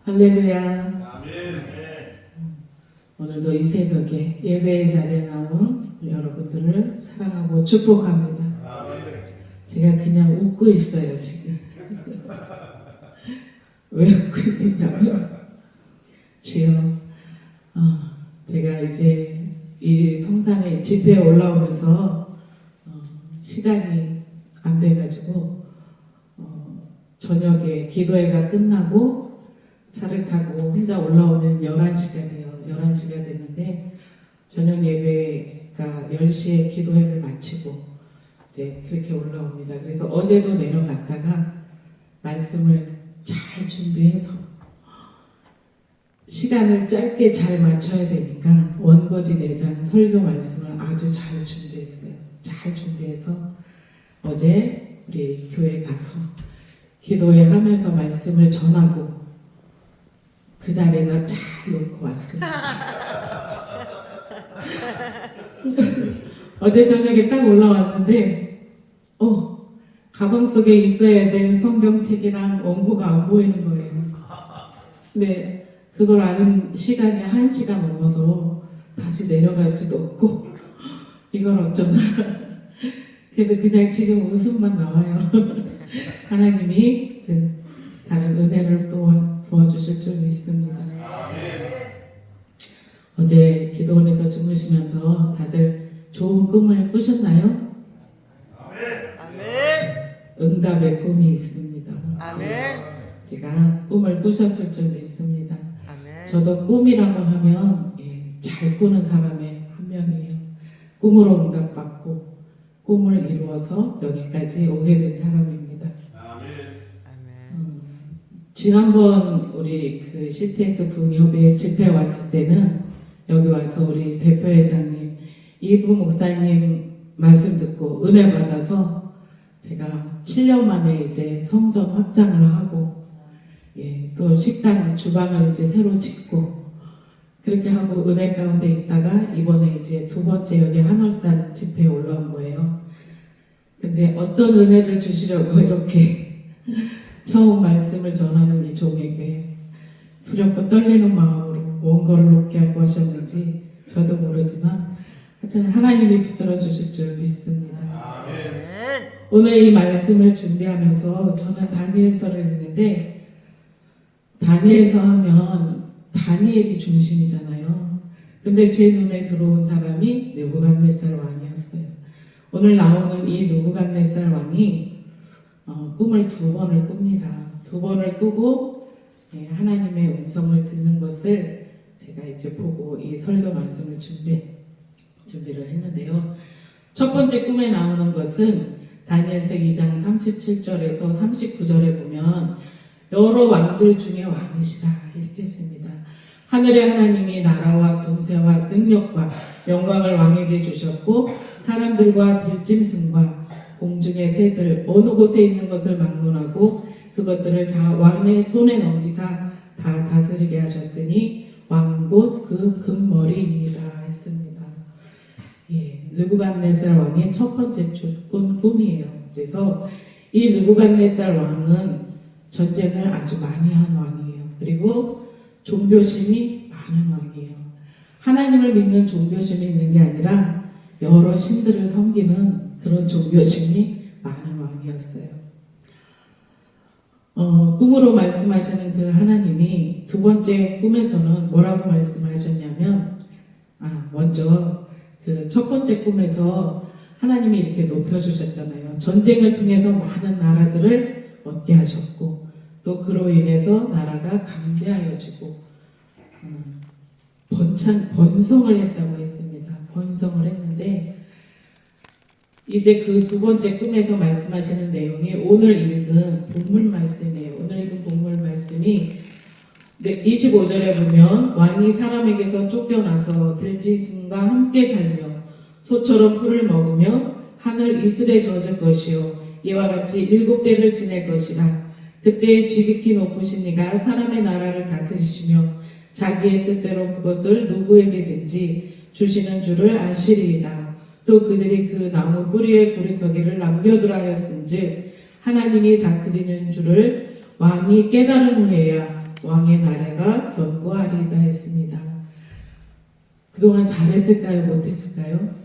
할렐루야. 오늘도 이 새벽에 예배의 자리에 나온 우리 여러분들을 사랑하고 축복합니다. 제가 그냥 웃고 있어요 지금. 왜 웃고 있냐면 주여, 제가 이제 이 성산에 집회에 올라오면서 시간이 안 돼가지고 저녁에 기도회가 끝나고 차를 타고 혼자 올라오면 11시간이에요. 11시가 됐는데 저녁 예배가 10시에 기도회를 마치고 이제 그렇게 올라옵니다. 그래서 어제도 내려갔다가 말씀을 잘 준비해서 시간을 짧게 잘 맞춰야 되니까 원고지 4장 설교 말씀을 아주 잘 준비했어요. 잘 준비해서 어제 우리 교회 가서 기도회 하면서 말씀을 전하고 그 자리에다 잘 놓고 왔습니다. 어제 저녁에 딱 올라왔는데 가방 속에 있어야 될 성경책이랑 원고가 안 보이는 거예요. 근데 그걸 아는 시간이 1시간 넘어서 다시 내려갈 수도 없고 이걸 어쩌나. 그래서 그냥 지금 웃음만 나와요. 하나님이 다른 은혜를 또한 부어주실 줄 믿습니다. 어제 기도원에서 주무시면서 다들 좋은 꿈을 꾸셨나요? 응답의 꿈이 있습니다. 우리가 꿈을 꾸셨을 줄 믿습니다. 저도 꿈이라고 하면 잘 꾸는 사람의 한 명이에요. 꿈으로 응답받고 꿈을 이루어서 여기까지 오게 된 사람입니다. 지난번 우리 그 CTS 부흥협의회 집회 왔을 때는 여기 와서 우리 대표회장님 이부 목사님 말씀 듣고 은혜 받아서 제가 7년 만에 이제 성전 확장을 하고 또 식당 주방을 이제 새로 짓고 그렇게 하고 은혜 가운데 있다가 이번에 이제 2번째 여기 한월산 집회에 올라온 거예요. 근데 어떤 은혜를 주시려고 이렇게 처음 말씀을 전하는 이 종에게 두렵고 떨리는 마음으로 원고를 놓게 하고 하셨는지 저도 모르지만 하여튼 하나님이 붙들어 주실 줄 믿습니다. 오늘 이 말씀을 준비하면서 저는 다니엘서를 읽는데 다니엘서 하면 다니엘이 중심이잖아요. 근데 제 눈에 들어온 사람이 느부갓네살 왕이었어요. 오늘 나오는 이 느부갓네살 왕이 꿈을 2번을 꿉니다. 2번을 꾸고 하나님의 음성을 듣는 것을 제가 이제 보고 이 설교 말씀을 준비를 했는데요. 첫 번째 꿈에 나오는 것은 다니엘서 2장 37절에서 39절에 보면 여러 왕들 중에 왕이시다 이렇게 씁니다. 하늘의 하나님이 나라와 권세와 능력과 영광을 왕에게 주셨고 사람들과 들짐승과 공중의 새들 어느 곳에 있는 것을 막론하고 그것들을 다 왕의 손에 넘기사 다 다스리게 하셨으니 왕은 곧 그 금머리입니다 했습니다. 느부갓네살 왕의 첫 번째 꿈이에요. 그래서 이 느부갓네살 왕은 전쟁을 아주 많이 한 왕이에요. 그리고 종교심이 많은 왕이에요. 하나님을 믿는 종교심이 있는 게 아니라 여러 신들을 섬기는 그런 종교심이 많은 왕이었어요. 꿈으로 말씀하시는 그 하나님이 2번째 꿈에서는 뭐라고 말씀하셨냐면 먼저 그 첫 번째 꿈에서 하나님이 이렇게 높여주셨잖아요. 전쟁을 통해서 많은 나라들을 얻게 하셨고 또 그로 인해서 나라가 강대하여지고 번성을 했다고 했습니다. 번성을 했는데 이제 그 2번째 꿈에서 말씀하시는 내용이 오늘 읽은 본문 말씀이에요. 오늘 읽은 본문 말씀이 25절에 보면 왕이 사람에게서 쫓겨나서 들짐승과 함께 살며 소처럼 풀을 먹으며 하늘 이슬에 젖을 것이요 이와 같이 7대를 지낼 것이라. 그때 지극히 높으신 이가 사람의 나라를 다스리시며 자기의 뜻대로 그것을 누구에게든지 주시는 줄을 아시리이다. 또 그들이 그 나무 뿌리에 구리터기를 남겨두라 하였은즉 하나님이 다스리는 줄을 왕이 깨달은 후에야 왕의 나라가 견고하리이다 했습니다. 그동안 잘했을까요? 못했을까요?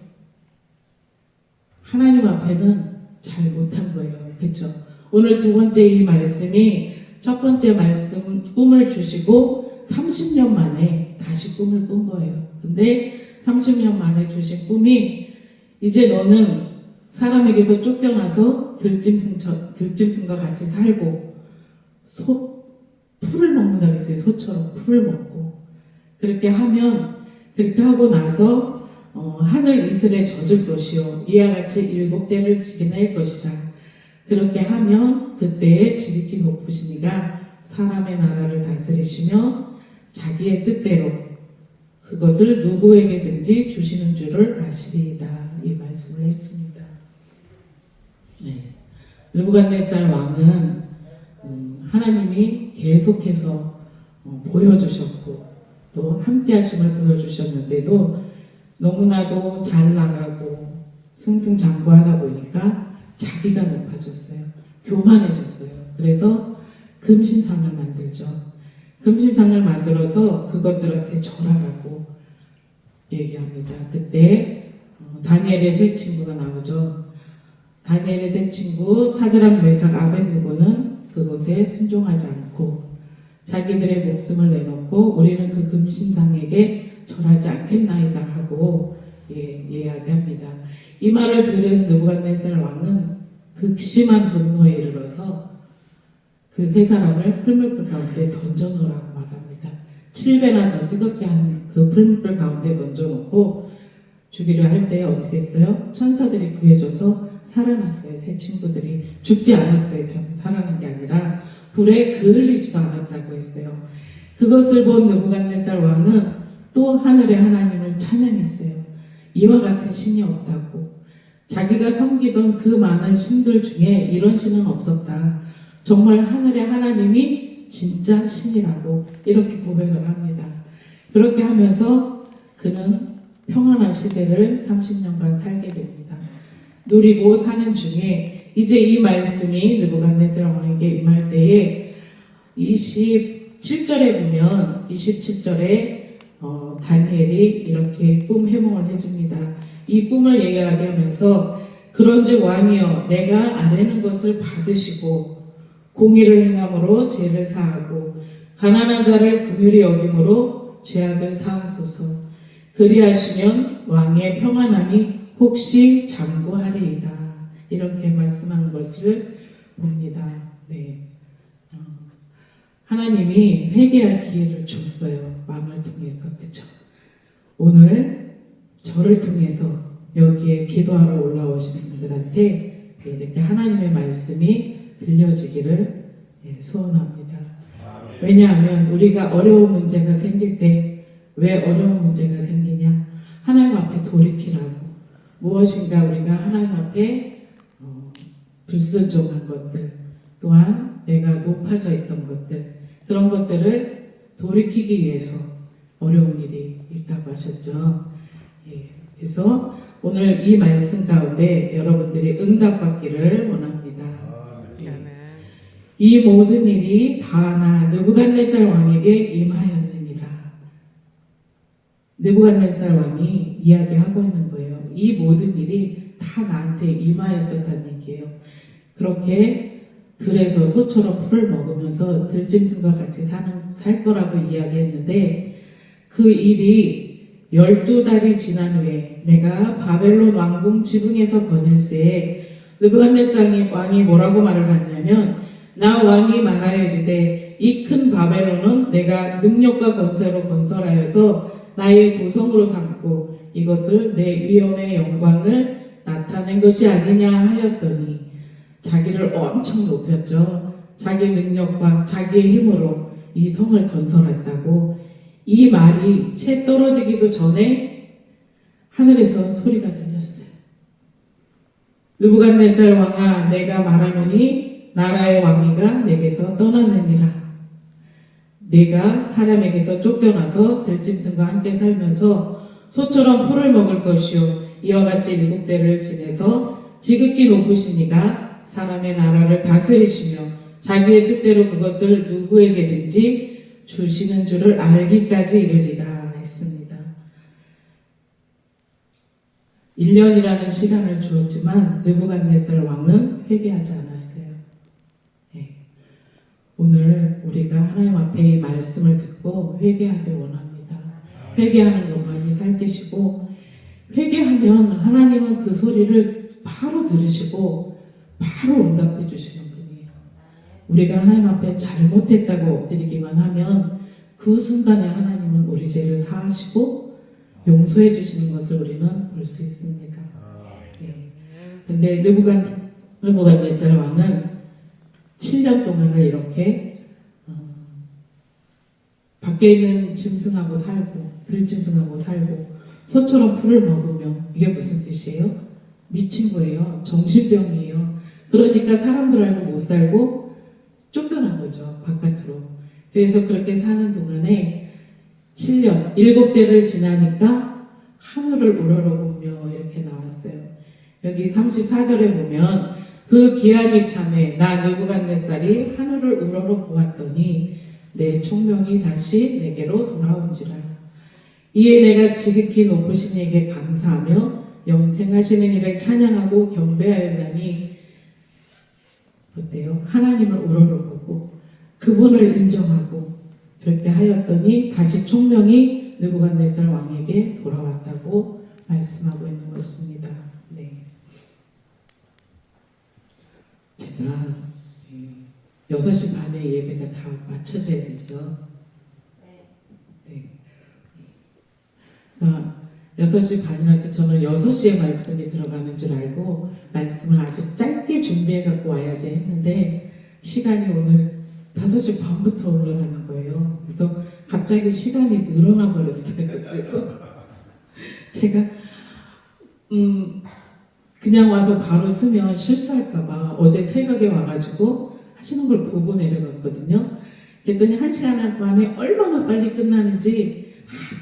하나님 앞에는 잘 못한 거예요. 그렇죠? 오늘 두 번째 이 말씀이 첫 번째 말씀 꿈을 주시고 30년 만에 다시 꿈을 꾼 거예요. 근데 30년 만에 주신 꿈이 이제 너는 사람에게서 쫓겨나서 들짐승과 같이 살고 풀을 먹는다 그랬어요. 소처럼 풀을 먹고 그렇게 하고 나서 하늘 이슬에 젖을 것이요 이와 같이 7대를 지켜낼 것이다. 그렇게 하면 그때에 지극히 높으신 이가 사람의 나라를 다스리시며 자기의 뜻대로 그것을 누구에게든지 주시는 줄을 아시리이다. 이 말씀을 했습니다. 네. 느부갓네살 왕은 하나님이 계속해서 보여주셨고 또 함께 하심을 보여주셨는데도 너무나도 잘 나가고 승승장구하다 보니까 자기가 높아졌어요. 교만해졌어요. 그래서 금신상을 만들죠. 금신상을 만들어서 그것들한테 절하라고 얘기합니다. 그때 다니엘의 세 친구가 나오죠. 다니엘의 세 친구 사드락 메삭 아벳느고는 그것에 순종하지 않고 자기들의 목숨을 내놓고 우리는 그 금신상에게 절하지 않겠나이다 하고 이야기합니다. 이 말을 들은 느부갓네살 왕은 극심한 분노에 이르러서 그 세 사람을 풀무불 가운데 던져놓으라고 말합니다. 7배나 더 뜨겁게 한 그 풀무불 가운데 던져놓고 죽이려 할 때 어떻게 했어요? 천사들이 구해줘서 살아났어요. 세 친구들이 죽지 않았어요. 살아난 게 아니라 불에 그을리지도 않았다고 했어요. 그것을 본 느부갓네살 왕은 또 하늘의 하나님을 찬양했어요. 이와 같은 신이 없다고. 자기가 섬기던 그 많은 신들 중에 이런 신은 없었다. 정말 하늘의 하나님이 진짜 신이라고 이렇게 고백을 합니다. 그렇게 하면서 그는 평안한 시대를 30년간 살게 됩니다. 누리고 사는 중에 이제 이 말씀이 느부갓네살 왕에게 임할 때에 27절에 보면 27절에 다니엘이 이렇게 꿈 해몽을 해줍니다. 이 꿈을 얘기하게 하면서 그런즉 왕이여 내가 아뢰는 것을 받으시고 공의를 행함으로 죄를 사하고 가난한 자를 긍휼히 여김으로 죄악을 사하소서. 그리하시면 왕의 평안함이 혹시 장구하리이다. 이렇게 말씀하는 것을 봅니다. 네. 하나님이 회개할 기회를 줬어요. 왕을 통해서. 그쵸? 오늘 저를 통해서 여기에 기도하러 올라오시는 분들한테 이렇게 하나님의 말씀이 들려지기를 소원합니다. 왜냐하면 우리가 어려운 문제가 생길 때 왜 어려운 문제가 생기냐? 하나님 앞에 돌이키라고. 무엇인가 우리가 하나님 앞에 불순종한 것들 또한 내가 높아져 있던 것들 그런 것들을 돌이키기 위해서 어려운 일이 있다고 하셨죠. 그래서 오늘 이 말씀 가운데 여러분들이 응답받기를 원합니다. 이 모든 일이 다 나 느부갓네살 왕에게 임하였느니라. 느부갓네살 왕이 이야기하고 있는 거예요. 이 모든 일이 다 나한테 임하였었다는 얘기예요. 그렇게 들에서 소처럼 풀을 먹으면서 들짐승과 같이 살 거라고 이야기했는데 그 일이 12달이 지난 후에 내가 바벨론 왕궁 지붕에서 거닐새에 느부갓네살 왕이 뭐라고 말을 하냐면 나 왕이 말하여 이르되 이 큰 바벨론은 내가 능력과 권세로 건설하여서 나의 도성으로 삼고 이것을 내 위엄의 영광을 나타낸 것이 아니냐 하였더니 자기를 엄청 높였죠. 자기 능력과 자기의 힘으로 이 성을 건설했다고. 이 말이 채 떨어지기도 전에 하늘에서 소리가 들렸어요. 느부갓네살 왕아 내가 말하노니 나라의 왕위가 내게서 떠나느니라. 내가 사람에게서 쫓겨나서 들짐승과 함께 살면서 소처럼 풀을 먹을 것이요 이와 같이 7대를 지내서 지극히 높으신 이가 사람의 나라를 다스리시며 자기의 뜻대로 그것을 누구에게든지 주시는 줄을 알기까지 이르리라 했습니다. 1년이라는 시간을 주었지만 느부갓네살 왕은 회개하지 않았어요. 네. 오늘 우리가 하나님 앞에 이 말씀을 듣고 회개하길 원합니다. 회개하는 것만이 살기시고, 회개하면 하나님은 그 소리를 바로 들으시고 바로 응답해 주시는 분이에요. 우리가 하나님 앞에 잘못했다고 엎드리기만 하면 그 순간에 하나님은 우리 죄를 사하시고 용서해 주시는 것을 우리는 볼 수 있습니다. 네. 근데 느부갓네살 왕은 7년 동안을 이렇게 밖에 있는 짐승하고 살고 들짐승하고 살고 소처럼 풀을 먹으며, 이게 무슨 뜻이에요? 미친 거예요. 정신병이에요. 그러니까 사람들 알고 못 살고 쫓겨난 거죠, 바깥으로. 그래서 그렇게 사는 동안에 7년, 7대를 지나니까 하늘을 우러러보며 이렇게 나왔어요. 여기 34절에 보면 그 기한이 참에 나 느부갓네살이 하늘을 우러러보았더니 내 총명이 다시 내게로 돌아온지라. 이에 내가 지극히 높으신 이에게 감사하며 영생하시는 이를 찬양하고 경배하였나니, 어때요? 하나님을 우러러보고 그분을 인정하고 그렇게 하였더니 다시 총명이 느부갓네살 왕에게 돌아왔다고 말씀하고 있는 것입니다. 네. 제가 6시 반에 예배가 다 맞춰져야 되죠. 네. 6시 반이라서 저는 6시에 말씀이 들어가는 줄 알고 말씀을 아주 짧게 준비해 갖고 와야지 했는데, 시간이 오늘 5시 반부터 올라가는 거예요. 그래서 갑자기 시간이 늘어나 버렸어요. 그래서 제가 그냥 와서 바로 쓰면 실수할까봐 어제 새벽에 와가지고 하시는 걸 보고 내려갔거든요. 그랬더니 1시간 만에 얼마나 빨리 끝나는지,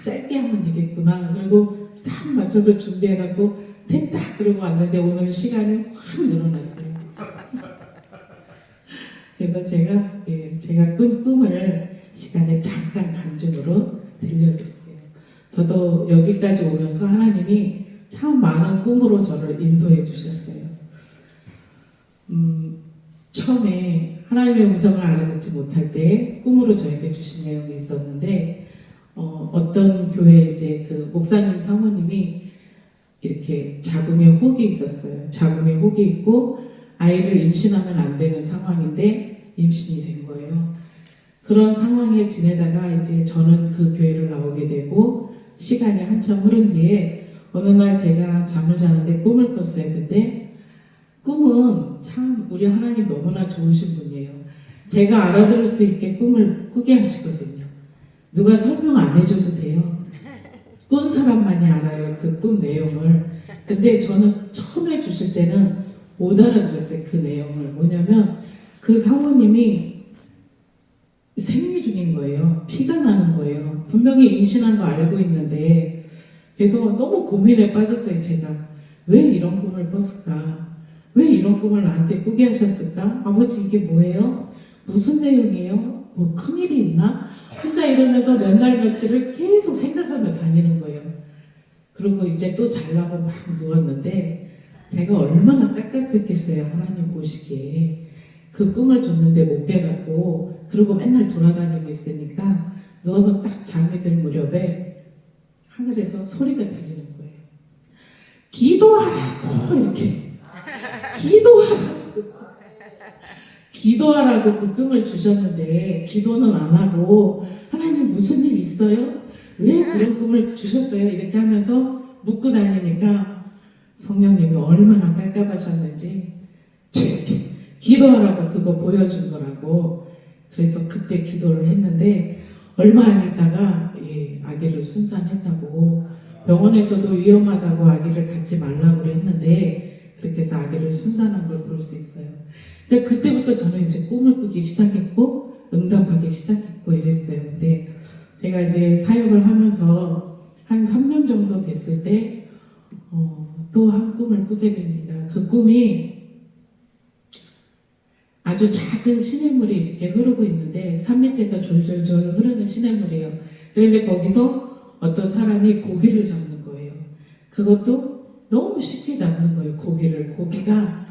짧게 하면 되겠구나. 그리고 딱 맞춰서 준비해갖고 됐다 그러고 왔는데 오늘 시간이 확 늘어났어요. 그래서 제가 꾼 꿈을 시간에 잠깐 간증으로 들려드릴게요. 저도 여기까지 오면서 하나님이 참 많은 꿈으로 저를 인도해 주셨어요. 처음에 하나님의 음성을 알아듣지 못할 때 꿈으로 저에게 주신 내용이 있었는데, 어떤 교회 이제 그 목사님 사모님이 이렇게 자궁에 혹이 있었어요. 자궁에 혹이 있고 아이를 임신하면 안 되는 상황인데 임신이 된 거예요. 그런 상황에 지내다가 이제 저는 그 교회를 나오게 되고 시간이 한참 흐른 뒤에 어느 날 제가 잠을 자는데 꿈을 꿨어요. 근데 꿈은 참 우리 하나님 너무나 좋으신 분이에요. 제가 알아들을 수 있게 꿈을 꾸게 하시거든요. 누가 설명 안 해줘도 돼요. 꾼 사람만이 알아요, 그 꿈 내용을. 근데 저는 처음 해주실 때는 못 알아들었어요, 그 내용을. 뭐냐면 그 사모님이 생리 중인 거예요. 피가 나는 거예요. 분명히 임신한 거 알고 있는데. 그래서 너무 고민에 빠졌어요, 제가. 왜 이런 꿈을 꿨을까? 왜 이런 꿈을 나한테 꾸게 하셨을까? 아버지, 이게 뭐예요? 무슨 내용이에요? 뭐 큰일이 있나? 혼자 이러면서 몇 날 며칠을 계속 생각하며 다니는 거예요. 그리고 이제 또 자려고 막 누웠는데 제가 얼마나 깝깝했겠어요, 하나님 보시기에. 그 꿈을 줬는데 못 깨닫고 그리고 맨날 돌아다니고 있으니까 누워서 딱 잠이 들 무렵에 하늘에서 소리가 들리는 거예요. 기도하라고, 이렇게. 기도하라고 그 꿈을 주셨는데 기도는 안 하고, 하나님 무슨 일 있어요? 왜 그런 꿈을 주셨어요? 이렇게 하면서 묻고 다니니까 성령님이 얼마나 깝깝하셨는지 이렇게 기도하라고 그거 보여준 거라고. 그래서 그때 기도를 했는데 얼마 안 있다가 아기를 순산했다고, 병원에서도 위험하다고 아기를 갖지 말라고 했는데 그렇게 해서 아기를 순산한 걸 볼 수 있어요. 근데 그때부터 저는 이제 꿈을 꾸기 시작했고 응답하기 시작했고 이랬어요. 근데 제가 이제 사역을 하면서 한 3년 정도 됐을 때 또 한 꿈을 꾸게 됩니다. 그 꿈이 아주 작은 시냇물이 이렇게 흐르고 있는데 산 밑에서 졸졸졸 흐르는 시냇물이에요. 그런데 거기서 어떤 사람이 고기를 잡는 거예요. 그것도 너무 쉽게 잡는 거예요. 고기를. 고기가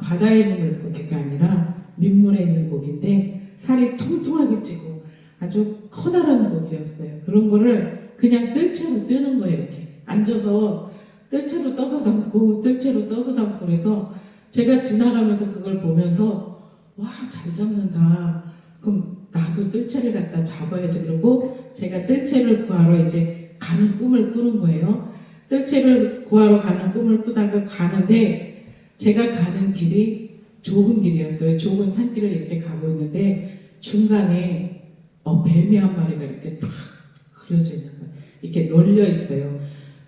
바다에 있는 물고기가 아니라 민물에 있는 고기인데 살이 통통하게 찌고 아주 커다란 고기였어요. 그런 거를 그냥 뜰채로 뜨는 거예요. 이렇게 앉아서 뜰채로 떠서 담고 뜰채로 떠서 담고 그래서 제가 지나가면서 그걸 보면서 와, 잘 잡는다. 그럼 나도 뜰채를 갖다 잡아야지. 그러고 제가 뜰채를 구하러 이제 가는 꿈을 꾸는 거예요. 뜰채를 구하러 가는 꿈을 꾸다가 가는데 제가 가는 길이 좁은 길이었어요. 좁은 산길을 이렇게 가고 있는데 중간에 뱀이 한 마리가 이렇게 탁 그려져 있는 거예요. 이렇게 널려 있어요.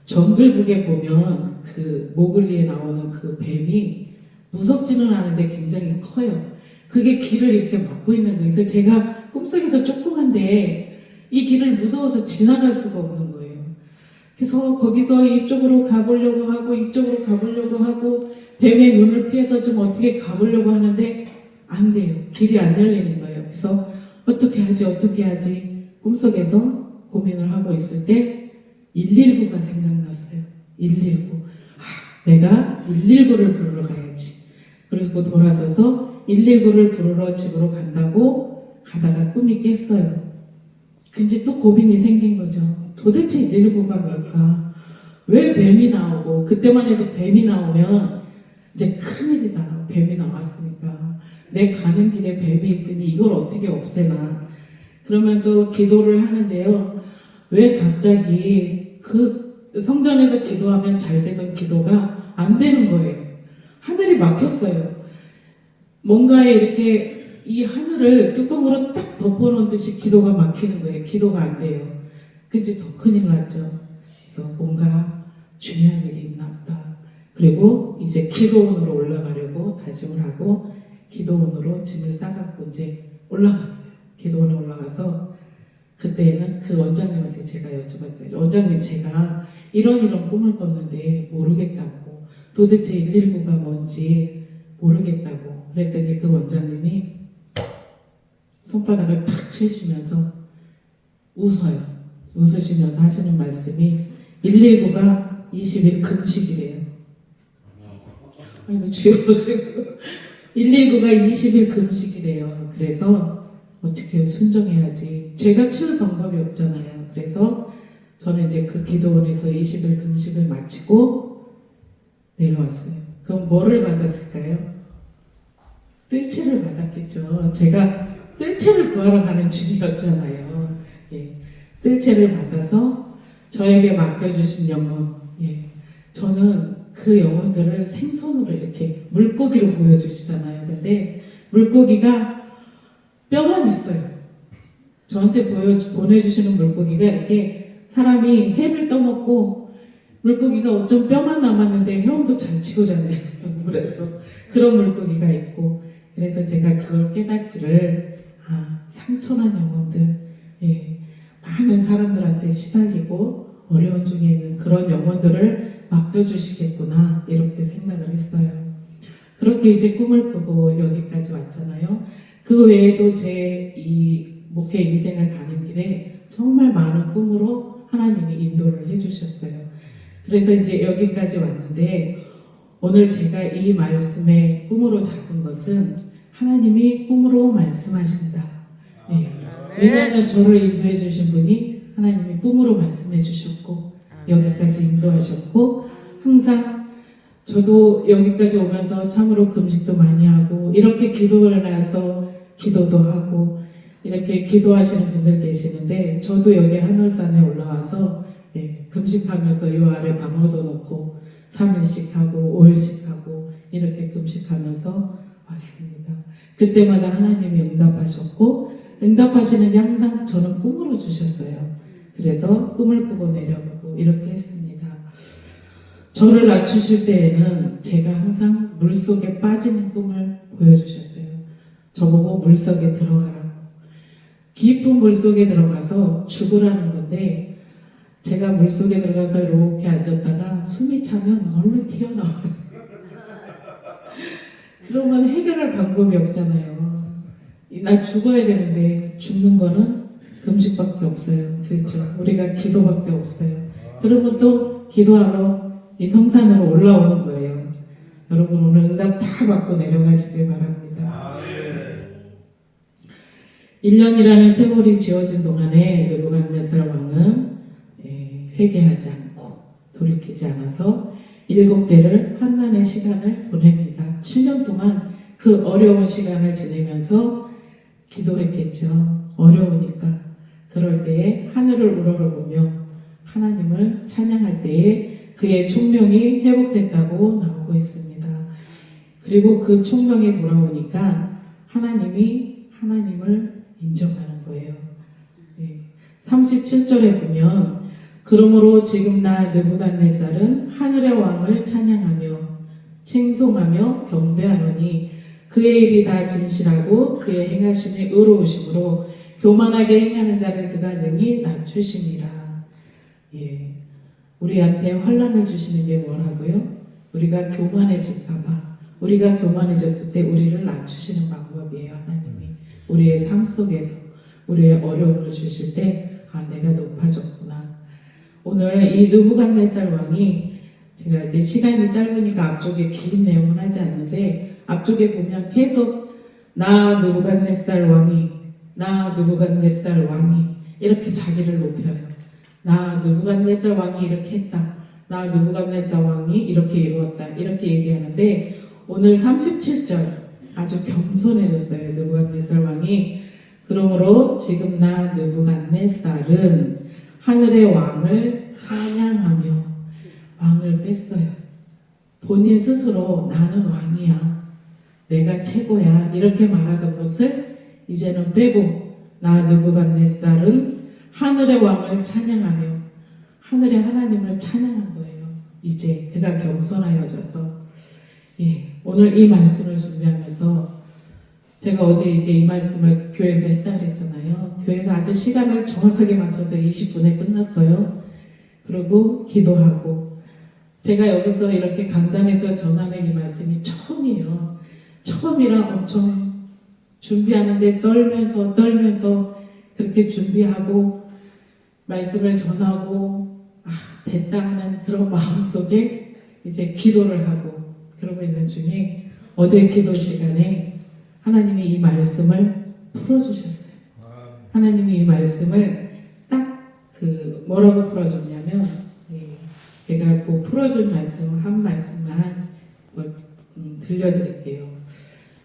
정글북에 보면 그 모글리에 나오는 그 뱀이 무섭지는 않은데 굉장히 커요. 그게 길을 이렇게 막고 있는 거예요. 그래서 제가 꿈속에서 조그만데 이 길을 무서워서 지나갈 수가 없는 거예요. 그래서 거기서 이쪽으로 가보려고 하고 이쪽으로 가보려고 하고 뱀의 눈을 피해서 좀 어떻게 가보려고 하는데 안 돼요. 길이 안 열리는 거예요. 그래서 어떻게 하지 꿈속에서 고민을 하고 있을 때 119가 생각났어요. 119. 내가 119를 부르러 가야지. 그리고 돌아서서 119를 부르러 집으로 간다고 가다가 꿈이 깼어요. 근데 또 고민이 생긴 거죠. 도대체 119가 뭘까? 왜 뱀이 나오고 그때만 해도 뱀이 나오면 이제 큰일이다. 뱀이 나왔으니까 내 가는 길에 뱀이 있으니 이걸 어떻게 없애나 그러면서 기도를 하는데요. 왜 갑자기 그 성전에서 기도하면 잘 되던 기도가 안 되는 거예요. 하늘이 막혔어요. 뭔가에 이렇게 이 하늘을 뚜껑으로 딱 덮어놓은 듯이 기도가 막히는 거예요. 기도가 안 돼요. 근데 더 큰일 났죠. 그래서 뭔가 중요한 일이 있나 보다. 그리고 이제 기도원으로 올라가려고 다짐을 하고 기도원으로 짐을 싸갖고 이제 올라갔어요. 기도원에 올라가서 그때는 그 원장님한테 제가 여쭤봤어요. 원장님, 제가 이런 꿈을 꿨는데 모르겠다고. 도대체 119가 뭔지 모르겠다고. 그랬더니 그 원장님이 손바닥을 탁 치시면서 웃어요. 웃으시면서 하시는 말씀이 119가 20일 금식이래요. 아이고 주여. 그래서 119가 20일 금식이래요. 그래서 어떻게 해요? 순종해야지. 제가 치울 방법이 없잖아요. 그래서 저는 이제 그 기도원에서 20일 금식을 마치고 내려왔어요. 그럼 뭐를 받았을까요? 뜰채를 받았겠죠. 제가 뜰채를 구하러 가는 중이었잖아요. 예. 뜰채를 받아서 저에게 맡겨주신 영혼. 예. 저는 그 영혼들을 생선으로 이렇게 물고기로 보여주시잖아요. 근데 물고기가 뼈만 있어요. 저한테 보내주시는 물고기가 이렇게 사람이 회를 떠먹고 물고기가 어쩜 뼈만 남았는데 헤엄도 잘 치고 자네요. 그래서 그런 물고기가 있고 그래서 제가 그걸 깨닫기를 상처난 영혼들, 예, 많은 사람들한테 시달리고 어려운 중에 있는 그런 영혼들을 맡겨주시겠구나 이렇게 생각을 했어요. 그렇게 이제 꿈을 꾸고 여기까지 왔잖아요. 그 외에도 제 이 목회 인생을 가는 길에 정말 많은 꿈으로 하나님이 인도를 해주셨어요. 그래서 이제 여기까지 왔는데 오늘 제가 이 말씀의 꿈으로 잡은 것은 하나님이 꿈으로 말씀하신다. 네. 왜냐하면 저를 인도해 주신 분이 하나님이 꿈으로 말씀해 주셨고 여기까지 인도하셨고 항상 저도 여기까지 오면서 참으로 금식도 많이 하고 이렇게 기도를 나서 기도도 하고 이렇게 기도하시는 분들 계시는데 저도 여기 하늘산에 올라와서 금식하면서 요 아래 방 얻어놓고 3일씩 하고 5일씩 하고 이렇게 금식하면서 왔습니다. 그때마다 하나님이 응답하셨고 응답하시는 게 항상 저는 꿈으로 주셨어요. 그래서 꿈을 꾸고 내려가고 이렇게 했습니다. 저를 낮추실 때에는 제가 항상 물속에 빠지는 꿈을 보여주셨어요. 저보고 물속에 들어가라고. 깊은 물속에 들어가서 죽으라는 건데 제가 물속에 들어가서 이렇게 앉았다가 숨이 차면 얼른 튀어나와요. 그러면 해결할 방법이 없잖아요. 나 죽어야 되는데 죽는 거는 금식밖에 없어요. 그렇죠? 우리가 기도밖에 없어요. 그러면 또 기도하러 이 성산으로 올라오는 거예요. 여러분 오늘 응답 다 받고 내려가시길 바랍니다. 1년이라는 세월이 지어진 동안에 느부갓네살 왕은 회개하지 않고 돌이키지 않아서 7대를 환난의 시간을 보냅니다. 7년 동안 그 어려운 시간을 지내면서 기도했겠죠. 어려우니까. 그럴 때에 하늘을 우러러보며 하나님을 찬양할 때에 그의 총명이 회복됐다고 나오고 있습니다. 그리고 그 총명이 돌아오니까 하나님을 인정하는 거예요. 37절에 보면 그러므로 지금 나 느부갓네살은 하늘의 왕을 찬양하며 칭송하며 경배하노니 그의 일이 다 진실하고 그의 행하심이 의로우심으로 교만하게 행하는 자를 그가 능히 낮추심이라. 우리한테 환난을 주시는 게 뭐라고요? 우리가 교만해질까봐. 우리가 교만해졌을 때 우리를 낮추시는 방법이에요. 하나님이 우리의 삶 속에서 우리의 어려움을 주실 때 내가 높아졌구나. 오늘 이 느부갓네살 왕이 제가 이제 시간이 짧으니까 앞쪽에 긴 내용은 하지 않는데 앞쪽에 보면 계속 나 느부갓네살 왕이 이렇게 자기를 높여요. 나 느부갓네살 왕이 이렇게 했다. 나 느부갓네살 왕이 이렇게 이루었다. 이렇게 얘기하는데 오늘 37절 아주 겸손해졌어요. 느부갓네살 왕이 그러므로 지금 나 느부갓네살은 하늘의 왕을 찬양하며 왕을 뺐어요. 본인 스스로 나는 왕이야. 내가 최고야. 이렇게 말하던 것을 이제는 빼고 나 느부갓네살은 하늘의 왕을 찬양하며 하늘의 하나님을 찬양한 거예요. 이제 그가 겸손하여져서 오늘 이 말씀을 준비하면서 제가 어제 이제 이 말씀을 교회에서 했다 그랬잖아요. 교회에서 아주 시간을 정확하게 맞춰서 20분에 끝났어요. 그리고 기도하고 제가 여기서 이렇게 강단에서 전하는 이 말씀이 처음이에요. 처음이라 엄청 준비하는데 떨면서 그렇게 준비하고 말씀을 전하고 됐다 하는 그런 마음속에 이제 기도를 하고 그러고 있는 중에 어제 기도 시간에 하나님이 이 말씀을 풀어주셨어요. 하나님이 이 말씀을 딱 뭐라고 풀어줬냐면 제가 그 풀어준 말씀 한 말씀만 들려드릴게요.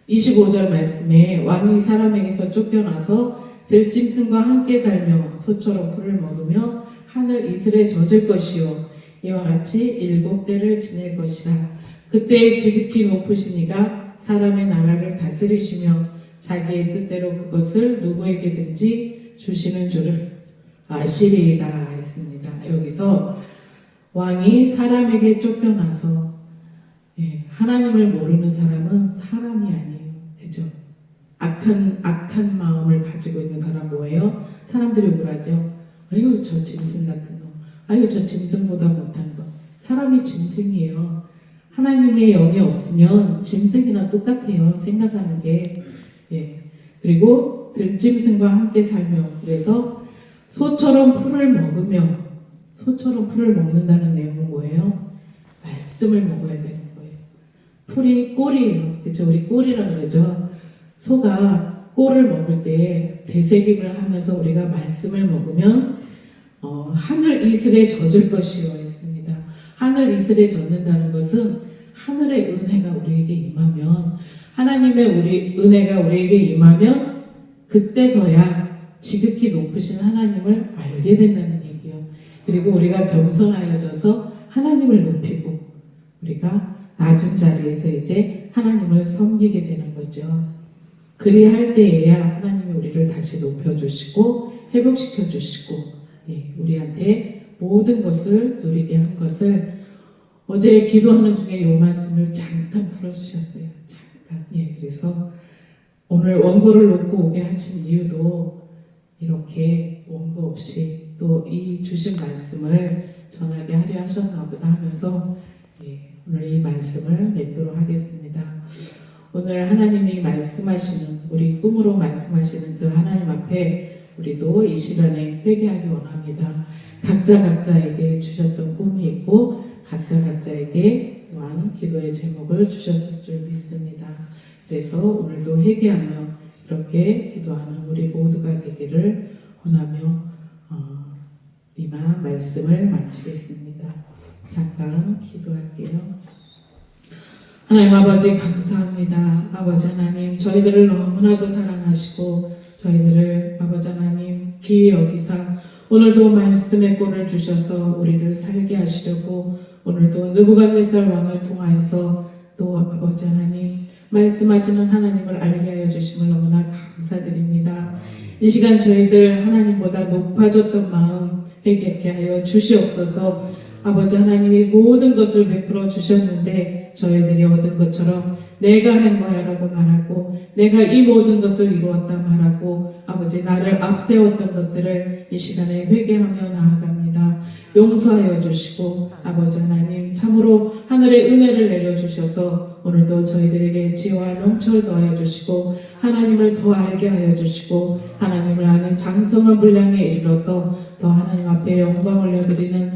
25절 말씀에 왕이 사람에게서 쫓겨나서 들짐승과 함께 살며 소처럼 풀을 먹으며 하늘 이슬에 젖을 것이요 이와 같이 7대를 지낼 것이라. 그때 지극히 높으신 이가 사람의 나라를 다스리시며 자기의 뜻대로 그것을 누구에게든지 주시는 줄을 아시리이다 했습니다. 여기서 왕이 사람에게 쫓겨나서 하나님을 모르는 사람은 사람이 아니에요. 그죠? 악한 마음을 가지고 있는 사람 뭐예요? 사람들이 뭐라죠? 아유 저 짐승 같은 놈. 아유 저 짐승보다 못한 거. 사람이 짐승이에요. 하나님의 영이 없으면 짐승이나 똑같아요. 생각하는 게. 그리고 들짐승과 함께 살며 그래서 소처럼 풀을 먹는다는 내용은 뭐예요? 말씀을 먹어야 되는 거예요. 풀이 꼴이에요. 그쵸? 우리 꼴이라 그러죠. 소가 꼴을 먹을 때 되새김을 하면서 우리가 말씀을 먹으면 하늘 이슬에 젖을 것이요 했습니다. 하늘 이슬에 젖는다는 것은 하늘의 은혜가 우리에게 임하면 하나님의 은혜가 우리에게 임하면 그때서야 지극히 높으신 하나님을 알게 된다는 얘기예요. 그리고 우리가 겸손하여져서 하나님을 높이고 우리가 낮은 자리에서 이제 하나님을 섬기게 되는 거죠. 그리할 때에야 하나님이 우리를 다시 높여주시고 회복시켜 주시고 우리한테 모든 것을 누리게 한 것을 어제 기도하는 중에 이 말씀을 잠깐 풀어주셨어요. 잠깐. 그래서 오늘 원고를 놓고 오게 하신 이유도 이렇게 원고 없이 또 이 주신 말씀을 전하게 하려 하셨나 보다 하면서 오늘 이 말씀을 맺도록 하겠습니다. 오늘 하나님이 말씀하시는 우리 꿈으로 말씀하시는 그 하나님 앞에 우리도 이 시간에 회개하기 원합니다. 각자에게 주셨던 꿈이 있고 각자에게 또한 기도의 제목을 주셨을 줄 믿습니다. 그래서 오늘도 회개하며 그렇게 기도하는 우리 모두가 되기를 원하며 이만 말씀을 마치겠습니다. 잠깐 기도할게요. 하나님 아버지 감사합니다. 아버지 하나님 저희들을 너무나도 사랑하시고 저희들을 아버지 하나님 귀히 여기사 오늘도 말씀의 꼴을 주셔서 우리를 살게 하시려고 오늘도 느부갓네살 왕을 통하여서 또 아버지 하나님 말씀하시는 하나님을 알게 하여 주심을 너무나 감사드립니다. 이 시간 저희들 하나님보다 높아졌던 마음 회개케 하여 주시옵소서. 아버지 하나님이 모든 것을 베풀어 주셨는데 저희들이 얻은 것처럼 내가 한 거야 라고 말하고 내가 이 모든 것을 이루었다 말하고 아버지 나를 앞세웠던 것들을 이 시간에 회개하며 나아갑니다. 용서하여 주시고 아버지 하나님 참으로 하늘의 은혜를 내려주셔서 오늘도 저희들에게 지혜와 명철 더하여 주시고 하나님을 더 알게 하여 주시고 하나님을 아는 장성한 분량에 이르러서 더 하나님 앞에 영광 올려드리는